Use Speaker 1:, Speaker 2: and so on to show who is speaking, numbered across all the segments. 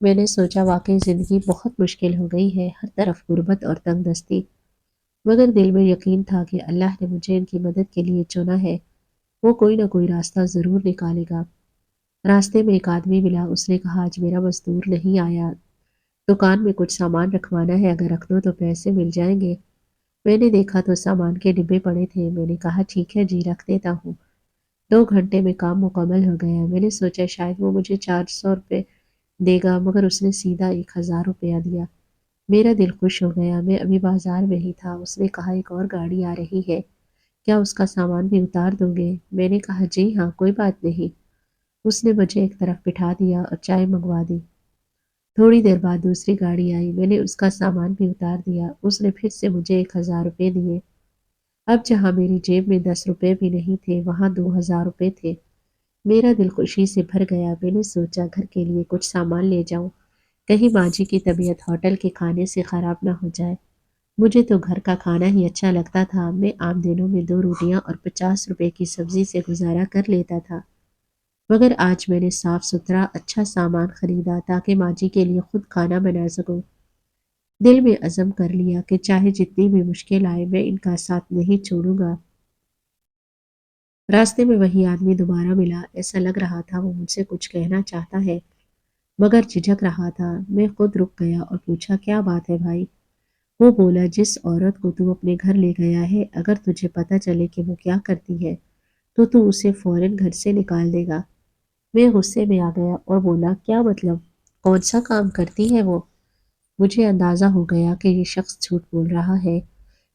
Speaker 1: میں نے سوچا واقعی زندگی بہت مشکل ہو گئی ہے، ہر طرف غربت اور تنگ دستی، مگر دل میں یقین تھا کہ اللہ نے مجھے ان کی مدد کے لیے چنا ہے، وہ کوئی نہ کوئی راستہ ضرور نکالے گا۔ راستے میں ایک آدمی ملا، اس نے کہا آج میرا مزدور نہیں آیا، دکان میں کچھ سامان رکھوانا ہے، اگر رکھ دو تو پیسے مل جائیں گے۔ میں نے دیکھا تو سامان کے ڈبے پڑے تھے، میں نے کہا ٹھیک ہے جی رکھ دیتا ہوں۔ 2 گھنٹے میں کام مکمل ہو گیا، میں نے سوچا شاید وہ مجھے 400 روپے دے گا، مگر اس نے سیدھا 1000 روپیہ دیا۔ میرا دل خوش ہو گیا، میں ابھی بازار میں ہی تھا، اس نے کہا ایک اور گاڑی آ رہی ہے، کیا اس کا سامان بھی اتار دو گے؟ میں نے کہا جی ہاں کوئی بات نہیں۔ اس نے مجھے ایک طرف بٹھا دیا اور چائے منگوا دی۔ تھوڑی دیر بعد دوسری گاڑی آئی، میں نے اس کا سامان بھی اتار دیا، اس نے پھر سے مجھے 1000 روپے دیے۔ اب جہاں میری جیب میں 10 روپے بھی نہیں تھے وہاں 2000 روپے تھے۔ میرا دل خوشی سے بھر گیا، میں نے سوچا گھر کے لیے کچھ سامان لے جاؤں، کہیں ماں جی کی طبیعت ہوٹل کے کھانے سے خراب نہ ہو جائے۔ مجھے تو گھر کا کھانا ہی اچھا لگتا تھا، میں عام دنوں میں 2 روٹیاں اور 50 روپے کی سبزی سے گزارا کر لیتا تھا، مگر آج میں نے صاف ستھرا اچھا سامان خریدا تاکہ ماں جی کے لیے خود کھانا بنا سکوں۔ دل میں عزم کر لیا کہ چاہے جتنی بھی مشکل آئے میں ان کا ساتھ نہیں چھوڑوں گا۔ راستے میں وہی آدمی دوبارہ ملا، ایسا لگ رہا تھا وہ مجھ سے کچھ کہنا چاہتا ہے مگر جھجک رہا تھا۔ میں خود رک گیا اور پوچھا کیا بات ہے بھائی؟ وہ بولا جس عورت کو تو اپنے گھر لے گیا ہے اگر تجھے پتہ چلے کہ وہ کیا کرتی ہے تو اسے فوراً گھر سے نکال دے گا۔ میں غصے میں آ گیا اور بولا کیا مطلب؟ کون سا کام کرتی ہے وہ؟ مجھے اندازہ ہو گیا کہ یہ شخص جھوٹ بول رہا ہے،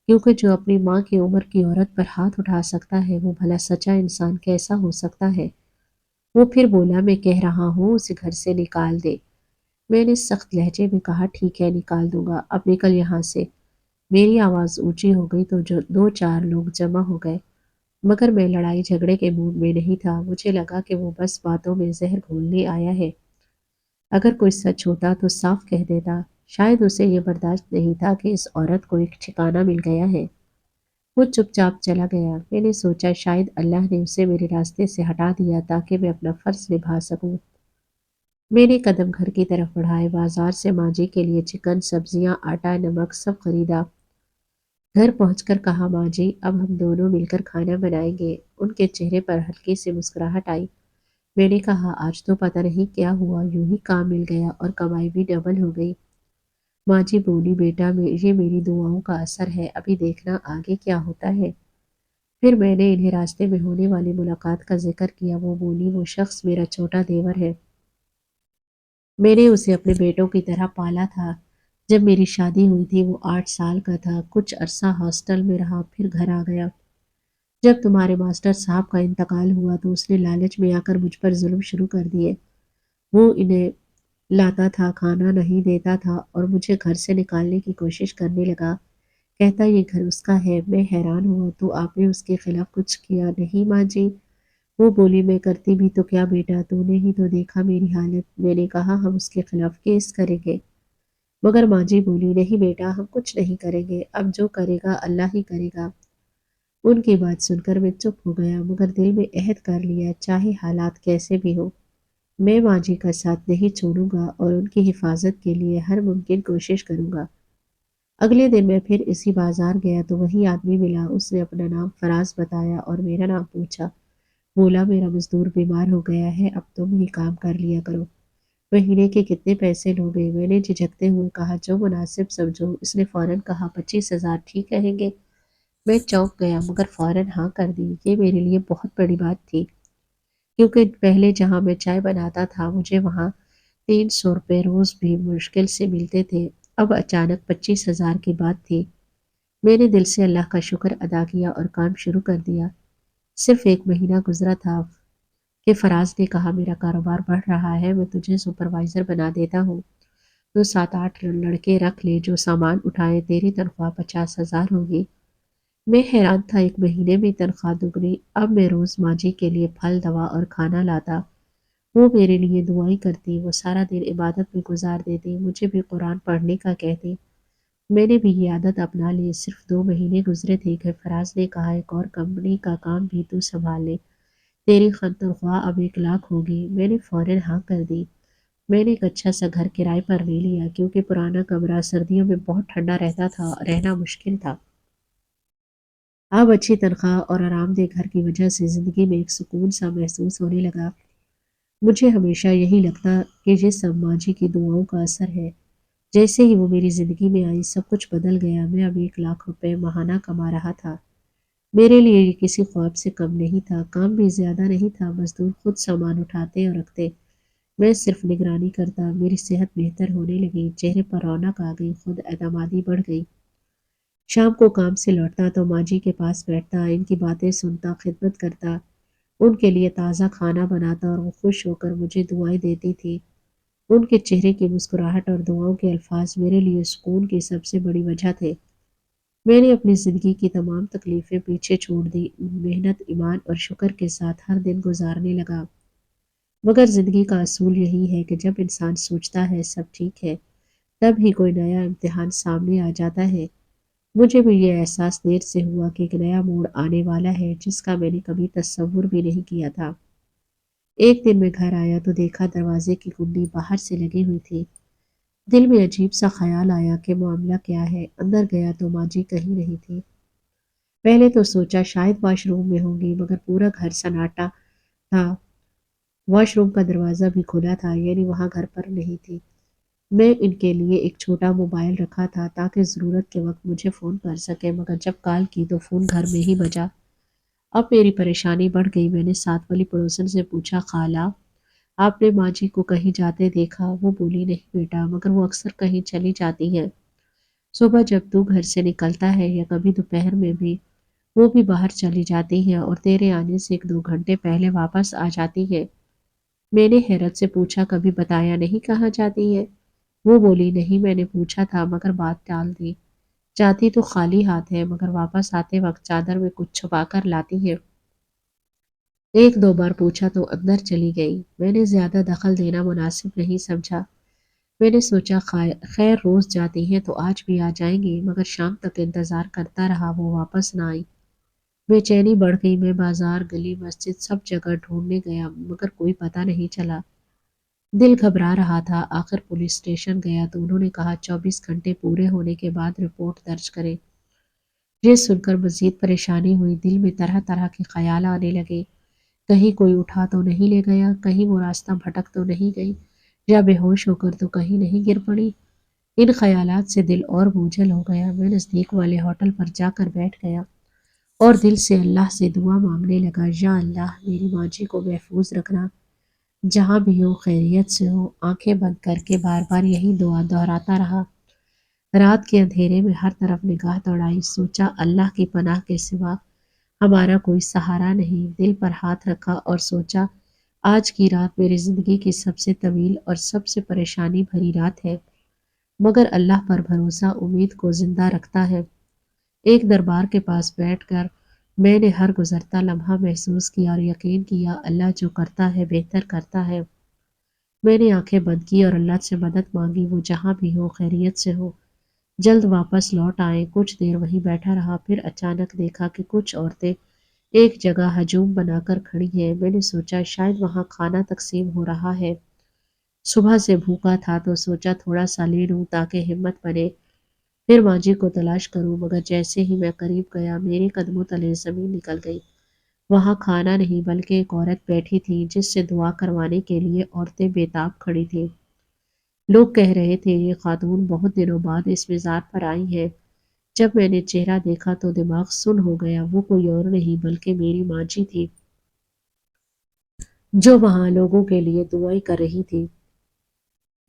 Speaker 1: کیونکہ جو اپنی ماں کی عمر کی عورت پر ہاتھ اٹھا سکتا ہے وہ بھلا سچا انسان کیسا ہو سکتا ہے؟ وہ پھر بولا میں کہہ رہا ہوں اسے گھر سے نکال دے۔ میں نے سخت لہجے میں کہا ٹھیک ہے نکال دوں گا، اب نکل یہاں سے۔ میری آواز اونچی ہو گئی تو جو 2 4 لوگ جمع ہو گئے، مگر میں لڑائی جھگڑے کے موڈ میں نہیں تھا، مجھے لگا کہ وہ بس باتوں میں زہر گھولنے آیا ہے۔ اگر کوئی سچ ہوتا تو صاف کہہ دیتا، شاید اسے یہ برداشت نہیں تھا کہ اس عورت کو ایک ٹھکانہ مل گیا ہے۔ وہ چپ چاپ چلا گیا، میں نے سوچا شاید اللہ نے اسے میرے راستے سے ہٹا دیا تاکہ میں اپنا فرض نبھا سکوں۔ میں نے قدم گھر کی طرف بڑھائے، بازار سے ماں جی کے لیے چکن، سبزیاں، آٹا، نمک سب خریدا۔ گھر پہنچ کر کہا ماں جی اب ہم دونوں مل کر کھانا بنائیں گے۔ ان کے چہرے پر ہلکی سی مسکراہٹ آئی۔ میں نے کہا آج تو پتہ نہیں کیا ہوا، یوں ہی کام مل گیا اور کمائی بھی ڈبل ہو گئی۔ ماں جی بولی بیٹا یہ میری دعاؤں کا اثر ہے، ابھی دیکھنا آگے کیا ہوتا ہے۔ پھر میں نے انہیں راستے میں ہونے والی ملاقات کا ذکر کیا، وہ بولی وہ شخص میرا چھوٹا دیور ہے، میں نے اسے اپنے بیٹوں کی طرح پالا تھا۔ جب میری شادی ہوئی تھی وہ 8 سال کا تھا، کچھ عرصہ ہاسٹل میں رہا پھر گھر آ گیا۔ جب تمہارے ماسٹر صاحب کا انتقال ہوا تو اس نے لالچ میں آ کر مجھ پر ظلم شروع کر دیے۔ وہ انہیں لاتا تھا، کھانا نہیں دیتا تھا اور مجھے گھر سے نکالنے کی کوشش کرنے لگا، کہتا یہ گھر اس کا ہے۔ میں حیران ہوا تو آپ نے اس کے خلاف کچھ کیا نہیں ماں جی؟ وہ بولی میں کرتی بھی تو کیا بیٹا، تو نے ہی تو دیکھا میری حالت۔ میں نے کہا ہم اس کے خلاف کیس کریں گے، مگر ماں جی بولی نہیں بیٹا ہم کچھ نہیں کریں گے، اب جو کرے گا اللہ ہی کرے گا۔ ان کی بات سن کر میں چپ ہو گیا، مگر دل میں عہد کر لیا چاہے حالات کیسے بھی ہو میں ماں جی کا ساتھ نہیں چھوڑوں گا اور ان کی حفاظت کے لیے ہر ممکن کوشش کروں گا۔ اگلے دن میں پھر اسی بازار گیا تو وہی آدمی ملا، اس نے اپنا نام فراز بتایا اور میرا نام پوچھا۔ بولا میرا مزدور بیمار ہو گیا ہے، اب تم ہی کام کر لیا کرو، مہینے کے کتنے پیسے لوگے؟ میں نے جھجکتے ہوئے کہا جو مناسب سمجھو۔ اس نے فوراً کہا 25,000 ٹھیک رہیں گے؟ میں چونک گیا مگر فوراً ہاں کر دی، یہ میرے لیے بہت بڑی بات تھی، کیونکہ پہلے جہاں میں چائے بناتا تھا مجھے وہاں 300 روپے روز بھی مشکل سے ملتے تھے، اب اچانک 25,000 کی بات تھی۔ میں نے دل سے اللہ کا شکر ادا کیا اور کام شروع کر دیا۔ صرف 1 مہینہ گزرا تھا کہ فراز نے کہا میرا کاروبار بڑھ رہا ہے، میں تجھے سپروائزر بنا دیتا ہوں، تو 7 8 لڑکے رکھ لے جو سامان اٹھائیں، تیری تنخواہ 50,000 ہوگی۔ میں حیران تھا، 1 مہینے میں تنخواہ دگنی! اب میں روز ماں جی کے لیے پھل دوا اور کھانا لاتا، وہ میرے لیے دعائیں کرتی، وہ سارا دن عبادت میں گزار دیتی، مجھے بھی قرآن پڑھنے کا کہتی۔ میں نے بھی یہ عادت اپنا لی۔ صرف 2 مہینے گزرے تھے کہ فراز نے کہا ایک اور کمپنی کا کام بھی تو سنبھال لے، تیری تنخواہ اب 1 لاکھ ہوگی۔ میں نے فوراً ہاں کر دی۔ میں نے ایک اچھا سا گھر کرائے پر لے لیا کیونکہ پرانا کمرہ سردیوں میں بہت ٹھنڈا رہتا تھا، رہنا مشکل تھا۔ اب اچھی تنخواہ اور آرام دہ گھر کی وجہ سے زندگی میں ایک سکون سا محسوس ہونے لگا۔ مجھے ہمیشہ یہی لگتا کہ یہ سب ماں جی کی دعاؤں کا اثر ہے۔ جیسے ہی وہ میری زندگی میں آئی سب کچھ بدل گیا۔ میں اب 1 لاکھ روپے ماہانہ کما رہا تھا۔ میرے لیے یہ کسی خواب سے کم نہیں تھا۔ کام بھی زیادہ نہیں تھا، مزدور خود سامان اٹھاتے اور رکھتے، میں صرف نگرانی کرتا۔ میری صحت بہتر ہونے لگی، چہرے پر رونق آ گئی، خود اعتمادی بڑھ گئی۔ شام کو کام سے لوٹتا تو ماں جی کے پاس بیٹھتا، ان کی باتیں سنتا، خدمت کرتا، ان کے لیے تازہ کھانا بناتا اور وہ خوش ہو کر مجھے دعائیں دیتی تھی۔ ان کے چہرے کی مسکراہٹ اور دعاؤں کے الفاظ میرے لیے سکون کی سب سے بڑی وجہ تھے۔ میں نے اپنی زندگی کی تمام تکلیفیں پیچھے چھوڑ دی، محنت، ایمان اور شکر کے ساتھ ہر دن گزارنے لگا۔ مگر زندگی کا اصول یہی ہے کہ جب انسان سوچتا ہے سب ٹھیک ہے، تب ہی کوئی نیا امتحان سامنے آ جاتا ہے۔ مجھے بھی یہ احساس دیر سے ہوا کہ ایک نیا موڑ آنے والا ہے جس کا میں نے کبھی تصور بھی نہیں کیا تھا۔ ایک دن میں گھر آیا تو دیکھا دروازے کی کنڈی باہر سے لگی ہوئی تھی۔ دل میں عجیب سا خیال آیا کہ معاملہ کیا ہے۔ اندر گیا تو ماں جی کہیں نہیں تھی۔ پہلے تو سوچا شاید واش روم میں ہوں گی، مگر پورا گھر سناٹا تھا۔ واش روم کا دروازہ بھی کھلا تھا، یعنی وہاں گھر پر نہیں تھی۔ میں ان کے لیے ایک چھوٹا موبائل رکھا تھا تاکہ ضرورت کے وقت مجھے فون کر سکے، مگر جب کال کی تو فون گھر میں ہی بجا۔ اب میری پریشانی بڑھ گئی۔ میں نے ساتھ والی پڑوسن سے پوچھا، خالہ آپ نے ماں جی کو کہیں جاتے دیکھا؟ وہ بولی، نہیں بیٹا، مگر وہ اکثر کہیں چلی جاتی ہیں۔ صبح جب تو گھر سے نکلتا ہے یا کبھی دوپہر میں بھی، وہ بھی باہر چلی جاتی ہیں اور تیرے آنے سے 1 2 گھنٹے پہلے واپس آ جاتی ہے۔ میں نے حیرت سے پوچھا، کبھی بتایا نہیں کہاں جاتی ہے؟ وہ بولی، نہیں میں نے پوچھا تھا مگر بات ٹال دی۔ جاتی تو خالی ہاتھ ہے، مگر واپس آتے وقت چادر میں کچھ چھپا کر لاتی ہے۔ 1 2 بار پوچھا تو اندر چلی گئی۔ میں نے زیادہ دخل دینا مناسب نہیں سمجھا۔ میں نے سوچا خیر روز جاتی ہیں تو آج بھی آ جائیں گی، مگر شام تک انتظار کرتا رہا، وہ واپس نہ آئی۔ بے چینی بڑھ گئی۔ میں بازار، گلی، مسجد سب جگہ ڈھونڈنے گیا، مگر کوئی پتہ نہیں چلا۔ دل گھبرا رہا تھا۔ آخر پولیس اسٹیشن گیا تو انہوں نے کہا 24 گھنٹے پورے ہونے کے بعد رپورٹ درج کریں۔ یہ سن کر مزید پریشانی ہوئی۔ دل میں طرح طرح کے خیال آنے لگے۔ کہیں کوئی اٹھا تو نہیں لے گیا، کہیں وہ راستہ بھٹک تو نہیں گئی، یا بے ہوش ہو کر تو کہیں نہیں گر پڑی۔ ان خیالات سے دل اور بوجھل ہو گیا۔ میں نزدیک والے ہوٹل پر جا کر بیٹھ گیا اور دل سے اللہ سے دعا مانگنے لگا، یا اللہ میری ماں جی کو محفوظ رکھنا، جہاں بھی ہو خیریت سے ہو۔ آنکھیں بند کر کے بار بار یہی دعا دہراتا رہا۔ رات کے اندھیرے میں ہر طرف نگاہ دوڑائی، سوچا اللہ کی پناہ کے سوا ہمارا کوئی سہارا نہیں۔ دل پر ہاتھ رکھا اور سوچا، آج کی رات میری زندگی کی سب سے طویل اور سب سے پریشانی بھری رات ہے، مگر اللہ پر بھروسہ امید کو زندہ رکھتا ہے۔ ایک دربار کے پاس بیٹھ کر میں نے ہر گزرتا لمحہ محسوس کیا اور یقین کیا، اللہ جو کرتا ہے بہتر کرتا ہے۔ میں نے آنکھیں بند کی اور اللہ سے مدد مانگی، وہ جہاں بھی ہو خیریت سے ہو، جلد واپس لوٹ آئیں۔ کچھ دیر وہیں بیٹھا رہا، پھر اچانک دیکھا کہ کچھ عورتیں ایک جگہ ہجوم بنا کر کھڑی ہیں۔ میں نے سوچا شاید وہاں کھانا تقسیم ہو رہا ہے۔ صبح سے بھوکا تھا تو سوچا تھوڑا سا لے لوں تاکہ ہمت بنے، پھر ماں جی کو تلاش کروں، مگر جیسے ہی میں قریب گیا میرے قدموں تلے زمین نکل گئی۔ وہاں کھانا نہیں بلکہ ایک عورت بیٹھی تھی جس سے دعا کروانے کے لیے عورتیں بے تاب کھڑی تھیں۔ لوگ کہہ رہے تھے یہ خاتون بہت دنوں بعد اس مزار پر آئی ہے۔ جب میں نے چہرہ دیکھا تو دماغ سن ہو گیا۔ وہ کوئی اور نہیں بلکہ میری ماں جی تھی، جو وہاں لوگوں کے لیے دعائیں کر رہی تھی۔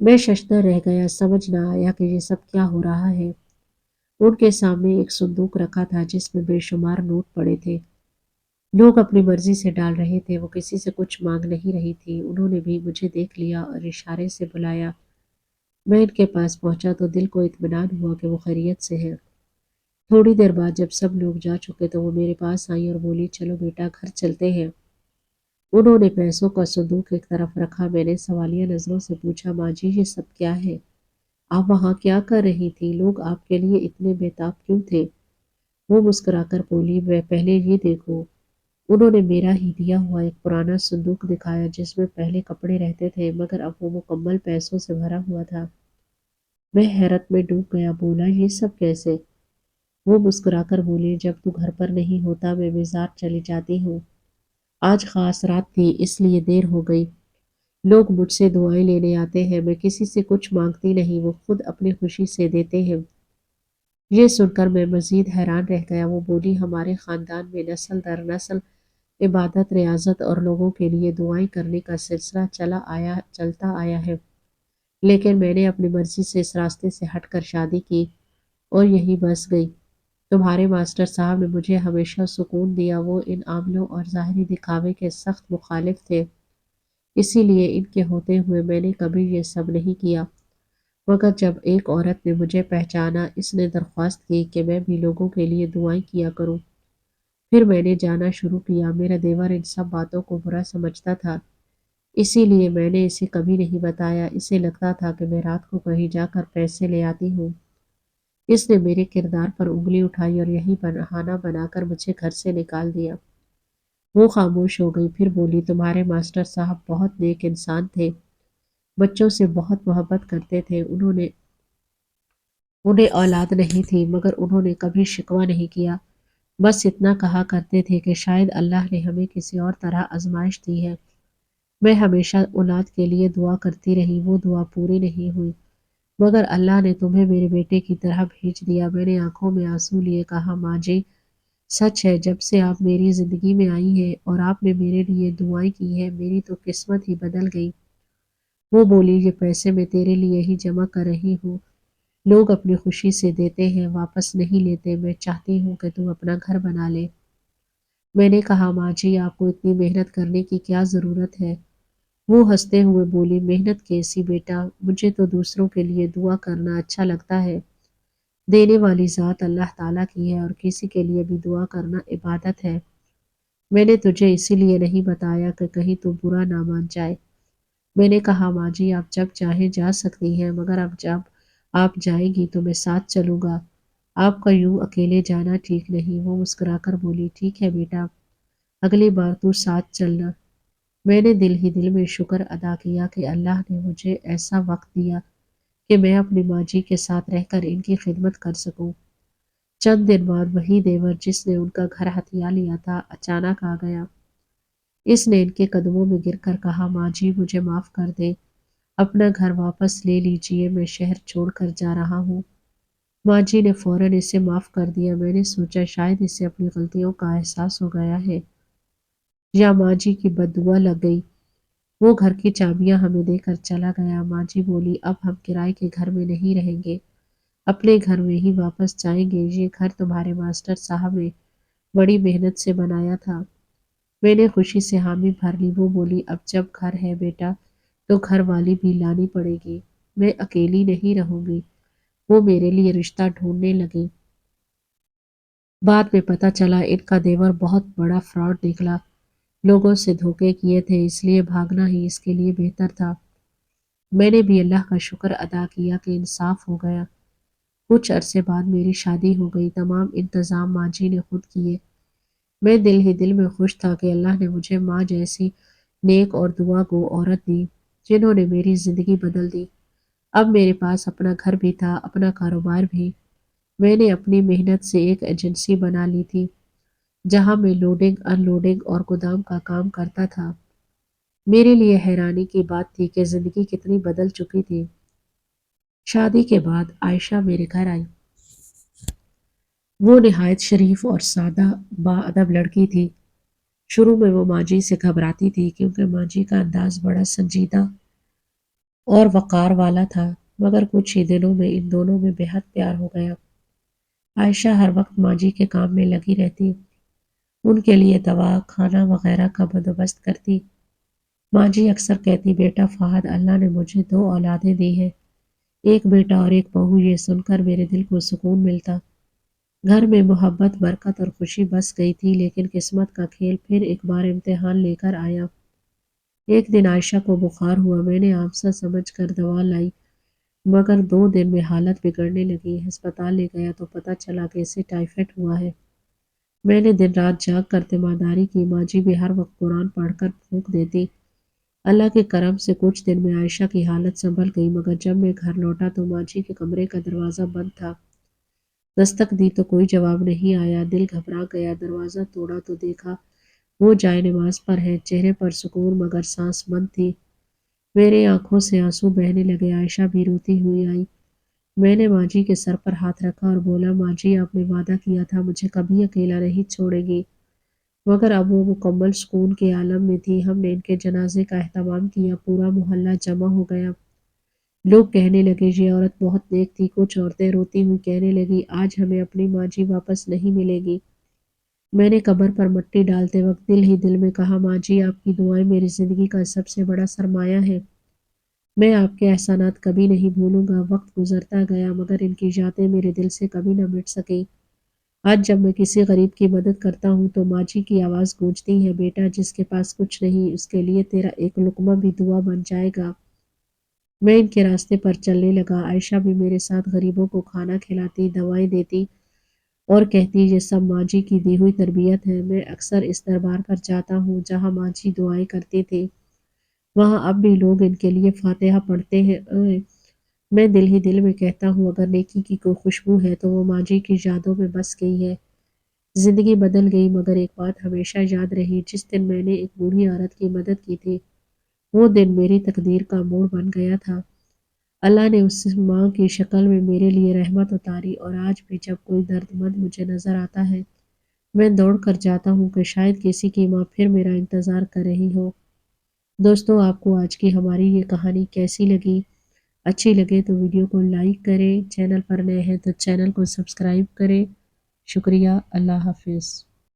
Speaker 1: میں ششدر رہ گیا، سمجھ نہ آیا کہ یہ سب کیا ہو رہا ہے۔ ان کے سامنے ایک صندوق رکھا تھا جس میں بے شمار نوٹ پڑے تھے۔ لوگ اپنی مرضی سے ڈال رہے تھے، وہ کسی سے کچھ مانگ نہیں رہی تھی۔ انہوں نے بھی مجھے دیکھ لیا اور اشارے سے بلایا۔ میں ان کے پاس پہنچا تو دل کو اطمینان ہوا کہ وہ خیریت سے ہے۔ تھوڑی دیر بعد جب سب لوگ جا چکے تو وہ میرے پاس آئی اور بولی، چلو بیٹا گھر چلتے ہیں۔ انہوں نے پیسوں کا صندوق ایک طرف رکھا۔ میں نے سوالیہ نظروں سے پوچھا، ماں جی یہ سب کیا ہے؟ آپ وہاں کیا کر رہی تھی؟ لوگ آپ کے لیے اتنے بے تاب کیوں تھے؟ وہ مسکرا کر بولی، میں پہلے یہ دیکھوں انہوں نے میرا ہی دیا ہوا ایک پرانا صندوق دکھایا جس میں پہلے کپڑے رہتے تھے مگر اب وہ مکمل پیسوں سے بھرا ہوا تھا۔ میں حیرت میں ڈوب گیا، بولا یہ سب کیسے؟ وہ مسکرا کر بولی جب تو گھر پر نہیں ہوتا میں مزار چلی جاتی ہوں۔ آج خاص رات تھی اس لیے دیر ہو گئی۔ لوگ مجھ سے دعائیں لینے آتے ہیں، میں کسی سے کچھ مانگتی نہیں، وہ خود اپنی خوشی سے دیتے ہیں۔ یہ سن کر میں مزید حیران رہ گیا۔ وہ بولی ہمارے خاندان میں نسل در نسل عبادت، ریاضت اور لوگوں کے لیے دعائیں کرنے کا سلسلہ چلتا آیا ہے، لیکن میں نے اپنی مرضی سے اس راستے سے ہٹ کر شادی کی اور یہی بس گئی۔ تمہارے ماسٹر صاحب نے مجھے ہمیشہ سکون دیا، وہ ان عملوں اور ظاہری دکھاوے کے سخت مخالف تھے، اسی لیے ان کے ہوتے ہوئے میں نے کبھی یہ سب نہیں کیا۔ مگر جب ایک عورت نے مجھے پہچانا، اس نے درخواست کی کہ میں بھی لوگوں کے لیے دعائیں کیا کروں، پھر میں نے جانا شروع کیا۔ میرا دیور ان سب باتوں کو برا سمجھتا تھا، اسی لیے میں نے اسے کبھی نہیں بتایا۔ اسے لگتا تھا کہ میں رات کو کہیں جا کر پیسے لے آتی ہوں۔ اس نے میرے کردار پر انگلی اٹھائی اور یہی بہانہ بنا کر مجھے گھر سے نکال دیا۔ وہ خاموش ہو گئی، پھر بولی تمہارے ماسٹر صاحب بہت نیک انسان تھے، بچوں سے بہت محبت کرتے تھے، انہیں اولاد نہیں تھی مگر انہوں نے کبھی شکوہ نہیں کیا، بس اتنا کہا کرتے تھے کہ شاید اللہ نے ہمیں کسی اور طرح آزمائش دی ہے۔ میں ہمیشہ اولاد کے لیے دعا کرتی رہی، وہ دعا پوری نہیں ہوئی، مگر اللہ نے تمہیں میرے بیٹے کی طرح بھیج دیا۔ میں نے آنکھوں میں آنسو لیے کہا ماں جی سچ ہے، جب سے آپ میری زندگی میں آئی ہیں اور آپ نے میرے لیے دعائیں کی ہیں میری تو قسمت ہی بدل گئی۔ وہ بولی یہ پیسے میں تیرے لیے ہی جمع کر رہی ہوں، لوگ اپنی خوشی سے دیتے ہیں واپس نہیں لیتے، میں چاہتی ہوں کہ تم اپنا گھر بنا لے۔ میں نے کہا ماں جی آپ کو اتنی محنت کرنے کی کیا ضرورت ہے؟ وہ ہنستے ہوئے بولی محنت کیسی بیٹا، مجھے تو دوسروں کے لیے دعا کرنا اچھا لگتا ہے۔ دینے والی ذات اللہ تعالیٰ کی ہے اور کسی کے لیے بھی دعا کرنا عبادت ہے۔ میں نے تجھے اسی لیے نہیں بتایا کہ کہیں تو برا نہ مان جائے۔ میں نے کہا ماں جی آپ جب چاہیں جا سکتی ہیں، مگر اب جب آپ جائیں گی تو میں ساتھ چلوں گا، آپ کا یوں اکیلے جانا ٹھیک نہیں۔ وہ مسکرا کر بولی ٹھیک ہے بیٹا، اگلی بار تو ساتھ چلنا۔ میں نے دل ہی دل میں شکر ادا کیا کہ اللہ نے مجھے ایسا وقت دیا کہ میں اپنی ماں جی کے ساتھ رہ کر ان کی خدمت کر سکوں۔ چند دن بعد وہی دیور جس نے ان کا گھر ہتھیا لیا تھا اچانک آ گیا۔ اس نے ان کے قدموں میں گر کر کہا ماں جی مجھے معاف کر دیں، اپنا گھر واپس لے لیجئے، میں شہر چھوڑ کر جا رہا ہوں۔ ماں جی نے فوراً اسے معاف کر دیا۔ میں نے سوچا شاید اسے اپنی غلطیوں کا احساس ہو گیا ہے یا ماں جی کی بد دعا لگ گئی۔ وہ گھر کی چابیاں ہمیں دے کر چلا گیا۔ ماں جی بولی اب ہم کرائے کے گھر میں نہیں رہیں گے، اپنے گھر میں ہی واپس جائیں گے، یہ گھر تمہارے ماسٹر صاحب نے بڑی محنت سے بنایا تھا۔ میں نے خوشی سے حامی بھر لی۔ وہ بولی اب جب گھر ہے بیٹا تو گھر والی بھی لانی پڑے گی، میں اکیلی نہیں رہوں گی۔ وہ میرے لیے رشتہ ڈھونڈنے لگی۔ بعد میں پتہ چلا ان کا دیور بہت بڑا فراڈ نکلا، لوگوں سے دھوکے کیے تھے، اس لیے بھاگنا ہی اس کے لیے بہتر تھا۔ میں نے بھی اللہ کا شکر ادا کیا کہ انصاف ہو گیا۔ کچھ عرصے بعد میری شادی ہو گئی، تمام انتظام ماں جی نے خود کیے۔ میں دل ہی دل میں خوش تھا کہ اللہ نے مجھے ماں جیسی نیک اور دعا گو عورت دی، جنہوں نے میری زندگی بدل دی۔ اب میرے پاس اپنا گھر بھی تھا، اپنا کاروبار بھی۔ میں نے اپنی محنت سے ایک ایجنسی بنا لی تھی جہاں میں لوڈنگ ان لوڈنگ اور گودام کا کام کرتا تھا۔ میرے لیے حیرانی کی بات تھی کہ زندگی کتنی بدل چکی تھی۔ شادی کے بعد عائشہ میرے گھر آئی۔ وہ نہایت شریف اور سادہ با ادب لڑکی تھی۔ شروع میں وہ ماں جی سے گھبراتی تھی کیونکہ ماں جی کا انداز بڑا سنجیدہ اور وقار والا تھا، مگر کچھ ہی دنوں میں ان دونوں میں بے حد پیار ہو گیا۔ عائشہ ہر وقت ماں جی کے کام میں لگی رہتی، ان کے لیے دوا کھانا وغیرہ کا بندوبست کرتی۔ ماں جی اکثر کہتی بیٹا فہد اللہ نے مجھے دو اولادیں دی ہیں، ایک بیٹا اور ایک بہو، یہ سن کر میرے دل کو سکون ملتا۔ گھر میں محبت برکت اور خوشی بس گئی تھی، لیکن قسمت کا کھیل پھر ایک بار امتحان لے کر آیا۔ ایک دن عائشہ کو بخار ہوا، میں نے آمسا سمجھ کر دوا لائی، مگر 2 دن میں حالت بگڑنے لگی۔ ہسپتال لے گیا تو پتہ چلا کہ اسے ٹائیفائڈ ہوا ہے۔ میں نے دن رات جاگ کر تیمارداری کی، ماں جی بھی ہر وقت قرآن پڑھ کر پھونک دیتی۔ اللہ کے کرم سے کچھ دن میں عائشہ کی حالت سنبھل گئی، مگر جب میں گھر لوٹا تو ماں جی کے کمرے کا دروازہ بند تھا۔ دستک دی تو کوئی جواب نہیں آیا، دل گھبرا گیا، دروازہ توڑا تو دیکھا وہ جائے نماز پر ہے، چہرے پر سکون مگر سانس بند تھی۔ میرے آنکھوں سے آنسو بہنے لگے، عائشہ بھی روتی ہوئی آئی۔ میں نے ماں جی کے سر پر ہاتھ رکھا اور بولا، ماں جی آپ نے وعدہ کیا تھا مجھے کبھی اکیلا نہیں چھوڑے گی، مگر اب وہ مکمل سکون کے عالم میں تھی۔ ہم نے ان کے جنازے کا اہتمام کیا، پورا محلہ جمع ہو گیا۔ لوگ کہنے لگے یہ عورت بہت نیک تھی، کچھ عورتیں روتی ہوئی کہنے لگی آج ہمیں اپنی ماں جی واپس نہیں ملے گی۔ میں نے قبر پر مٹی ڈالتے وقت دل ہی دل میں کہا، ماں جی آپ کی دعائیں میری زندگی کا سب سے بڑا سرمایہ ہے، میں آپ کے احسانات کبھی نہیں بھولوں گا۔ وقت گزرتا گیا مگر ان کی یادیں میرے دل سے کبھی نہ مٹ سکیں۔ آج جب میں کسی غریب کی مدد کرتا ہوں تو ماں جی کی آواز گونجتی ہے، بیٹا جس کے پاس کچھ نہیں اس کے لیے تیرا ایک لقمہ بھی دعا بن جائے گا۔ میں ان کے راستے پر چلنے لگا، عائشہ بھی میرے ساتھ غریبوں کو کھانا کھلاتی، دوائیں دیتی اور کہتی یہ سب ماں جی کی دی ہوئی تربیت ہے۔ میں اکثر اس دربار پر جاتا ہوں جہاں ماں جی دعائیں کرتے تھے، وہاں اب بھی لوگ ان کے لیے فاتحہ پڑھتے ہیں۔ میں دل ہی دل میں کہتا ہوں اگر نیکی کی کوئی خوشبو ہے تو وہ ماں جی کی یادوں میں بس گئی ہے۔ زندگی بدل گئی مگر ایک بات ہمیشہ یاد رہی، جس دن میں نے ایک بوڑھی عورت کی مدد کی تھی وہ دن میری تقدیر کا موڑ بن گیا تھا۔ اللہ نے اس ماں کی شکل میں میرے لیے رحمت اتاری، اور آج بھی جب کوئی درد مند مجھے نظر آتا ہے میں دوڑ کر جاتا ہوں کہ شاید کسی کی ماں پھر میرا انتظار کر رہی ہو۔ دوستو آپ کو آج کی ہماری یہ کہانی کیسی لگی؟ اچھی لگے تو ویڈیو کو لائک کریں، چینل پر نئے ہیں تو چینل کو سبسکرائب کریں۔ شکریہ، اللہ حافظ۔